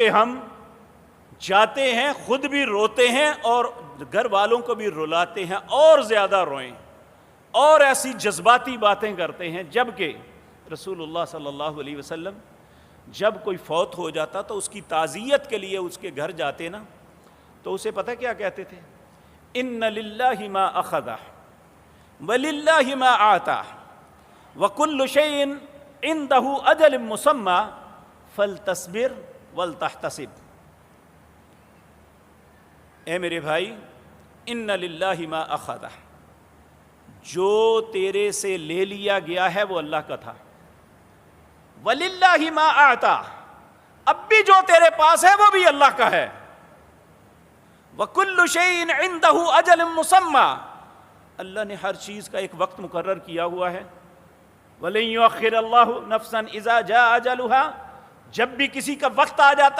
ہم جاتے ہیں خود بھی روتے ہیں اور گھر والوں کو بھی رلاتے ہیں اور زیادہ روئیں اور ایسی جذباتی باتیں کرتے ہیں، جبکہ رسول اللہ صلی اللہ علیہ وسلم جب کوئی فوت ہو جاتا تو اس کی تعزیت کے لیے اس کے گھر جاتے نا، تو اسے پتہ کیا کہتے تھے؟ ان للہ ما اخذ وللہ ما آتا وکل شیء عنده اجل مسمى فلتصبر ولتحتسب۔ اے میرے بھائی، ان للہ ما اخذ، جو تیرے سے لے لیا گیا ہے وہ اللہ کا تھا، وللہ ما آتا، اب بھی جو تیرے پاس ہے وہ بھی اللہ کا ہے، وکل شیء عنده اجل مسمى، اللہ نے ہر چیز کا ایک وقت مقرر کیا ہوا ہے، وَلَن يُؤَخِّرَ اللَّهُ نَفْسًا إِذَا جَاءَ أَجَلُهَا، جب بھی کسی کا وقت آ جاتا ہے